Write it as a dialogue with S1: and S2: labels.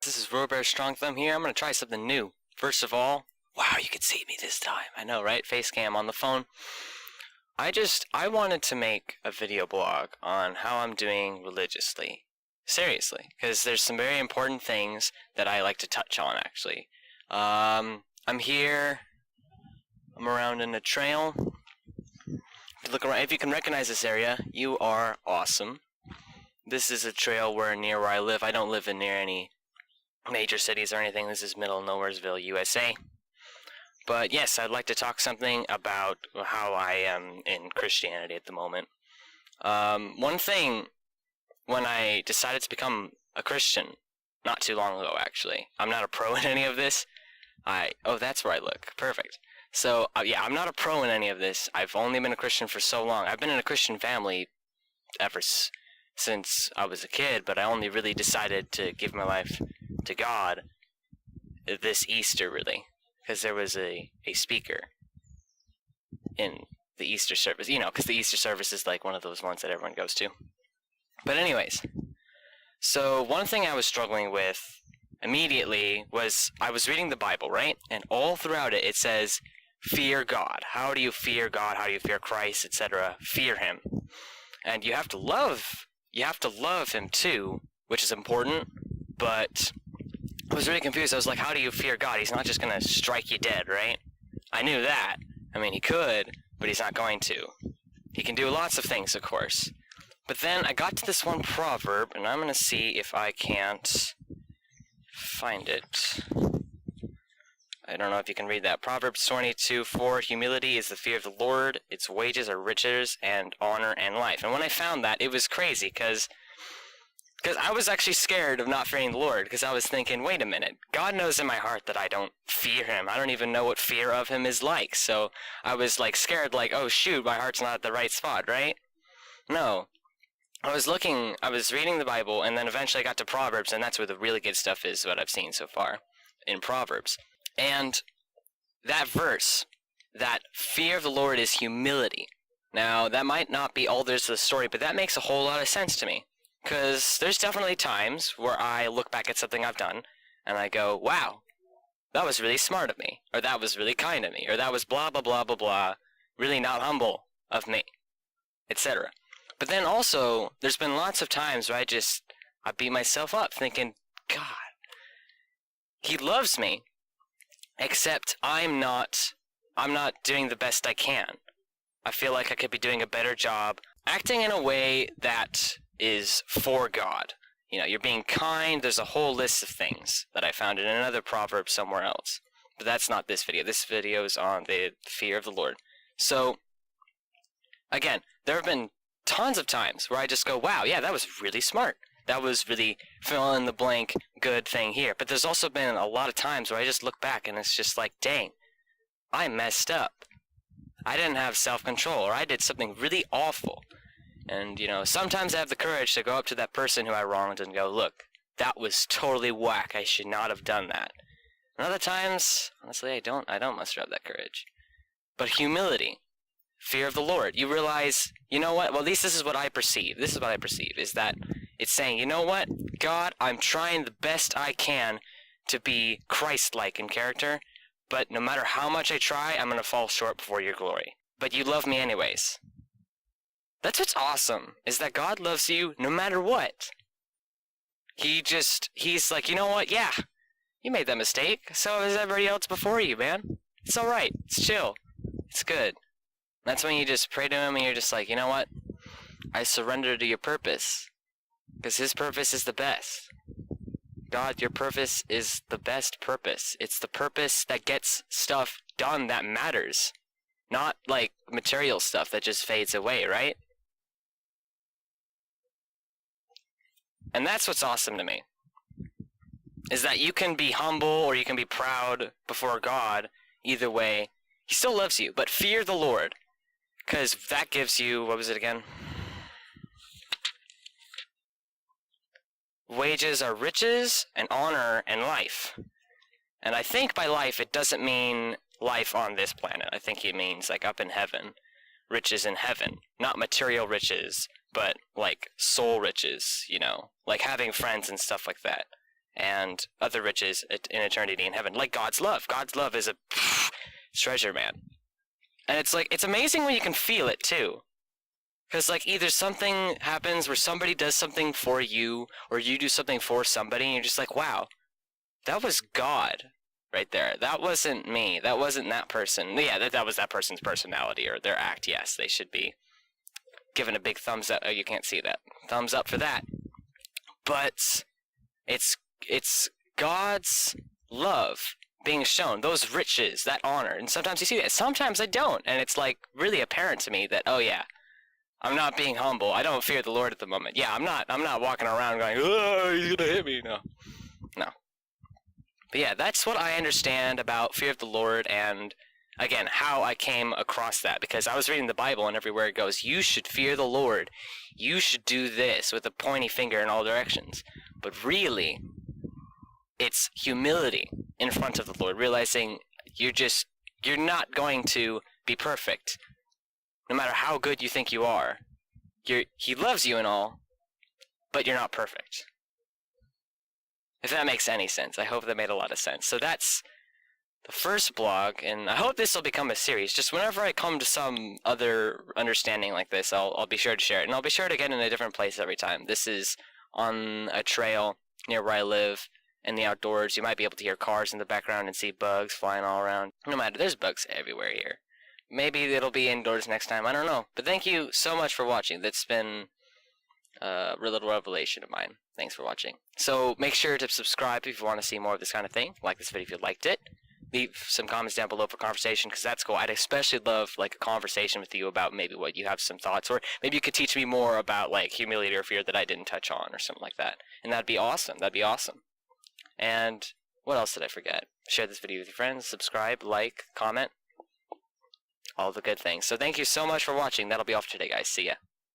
S1: This is Robert Strongthumb here. I'm going to try something new. First of all, wow, you can see me this time. I know, right? Face cam on the phone. I wanted to make a video blog on how I'm doing religiously. Seriously, because there's some very important things that I like to touch on, actually. I'm here. I'm around in the trail. Look around. If you can recognize this area, you are awesome. This is a trail near where I live. I don't live near any major cities or anything. This is middle of Nowheresville, USA. But yes, I'd like to talk something about how I am in Christianity at the moment. One thing, when I decided to become a Christian, not too long ago actually, I'm not a pro in any of this. Oh, that's where I look. Perfect. So, yeah, I'm not a pro in any of this. I've only been a Christian for so long. I've been in a Christian family ever since I was a kid, but I only really decided to give my life to God this Easter, really, because there was a speaker in the Easter service, because the Easter service is like one of those ones that everyone goes to. But anyways, so one thing I was struggling with immediately was I was reading the Bible, right? And all throughout it says, fear God. How do you fear God? How do you fear Christ, etc.? Fear Him. And you have to love Him too, which is important, but I was really confused. I was like, how do you fear God? He's not just going to strike you dead, right? I knew that. I mean, He could, but He's not going to. He can do lots of things, of course. But then I got to this one proverb, and I'm going to see if I can't find it. I don't know if you can read that. Proverbs 22:4, humility is the fear of the Lord. Its wages are riches and honor and life. And when I found that, it was crazy, because I was actually scared of not fearing the Lord, because I was thinking, wait a minute, God knows in my heart that I don't fear Him. I don't even know what fear of Him is like. So I was scared, oh shoot, my heart's not at the right spot, right? No. I was reading the Bible, and then eventually I got to Proverbs, and that's where the really good stuff is, what I've seen so far in Proverbs. And that verse, that fear of the Lord is humility. Now, that might not be all there's to the story, but that makes a whole lot of sense to me. Because there's definitely times where I look back at something I've done, and I go, wow, that was really smart of me, or that was really kind of me, or that was blah, blah, blah, blah, blah, really not humble of me, etc. But then also, there's been lots of times where I beat myself up thinking, God, He loves me, except I'm not doing the best I can. I feel like I could be doing a better job acting in a way that is for God. You're being kind. There's a whole list of things that I found in another proverb somewhere else. But that's not this video. This video is on the fear of the Lord. So, again, there have been tons of times where I just go, wow, yeah, that was really smart. That was really fill in the blank good thing here. But there's also been a lot of times where I just look back and it's just like, dang, I messed up. I didn't have self-control, or I did something really awful. And, sometimes I have the courage to go up to that person who I wronged and go, look, that was totally whack. I should not have done that. And other times, honestly, I don't muster up that courage. But humility, fear of the Lord, you realize, you know what? Well, at least this is what I perceive. This is what I perceive, is that it's saying, you know what? God, I'm trying the best I can to be Christ-like in character, but no matter how much I try, I'm going to fall short before your glory. But you love me anyways. That's what's awesome, is that God loves you no matter what. He's like, you know what? Yeah, you made that mistake. So has everybody else before you, man. It's alright. It's chill. It's good. That's when you just pray to Him and you're just like, you know what? I surrender to your purpose. Because His purpose is the best. God, your purpose is the best purpose. It's the purpose that gets stuff done that matters. Not material stuff that just fades away, right? And that's what's awesome to me, is that you can be humble or you can be proud before God. Either way, He still loves you. But fear the Lord, because that gives you, what was it again? Wages are riches and honor and life. And I think by life, it doesn't mean life on this planet. I think it means up in heaven. Riches in heaven. Not material riches, but soul riches, like having friends and stuff like that. And and other riches in eternity in heaven, like God's love. God's love is a treasure, man. And it's like, it's amazing when you can feel it too. Because, like, either something happens where somebody does something for you, or you do something for somebody, and you're just like, wow, that was God right there. That wasn't me. That wasn't that person. Yeah, that was that person's personality or their act. Yes, they should be given a big thumbs up. Oh, you can't see that. Thumbs up for that. But it's God's love being shown, those riches, that honor. And sometimes you see that. Sometimes I don't. And it's, like, really apparent to me that, oh, yeah, I'm not being humble. I don't fear the Lord at the moment. Yeah, I'm not walking around going, oh, he's gonna hit me. No. But yeah, that's what I understand about fear of the Lord, and again, how I came across that, because I was reading the Bible, and everywhere it goes, you should fear the Lord. You should do this, with a pointy finger in all directions. But really, it's humility in front of the Lord, realizing you're not going to be perfect. No matter how good you think you are, he loves you and all, but you're not perfect. If that makes any sense. I hope that made a lot of sense. So that's the first blog, and I hope this will become a series. Just whenever I come to some other understanding like this, I'll be sure to share it. And I'll be sure to get in a different place every time. This is on a trail near where I live, in the outdoors. You might be able to hear cars in the background and see bugs flying all around. No matter, there's bugs everywhere here. Maybe it'll be indoors next time. I don't know. But thank you so much for watching. That's been a little revelation of mine. Thanks for watching. So make sure to subscribe if you want to see more of this kind of thing. Like this video if you liked it. Leave some comments down below for conversation, because that's cool. I'd especially love, like, a conversation with you about maybe what you have some thoughts, or maybe you could teach me more about, like, humility or fear that I didn't touch on, or something like that. And that'd be awesome. That'd be awesome. And what else did I forget? Share this video with your friends, subscribe, like, comment, all the good things. So thank you so much for watching. That'll be all for today, guys. See ya.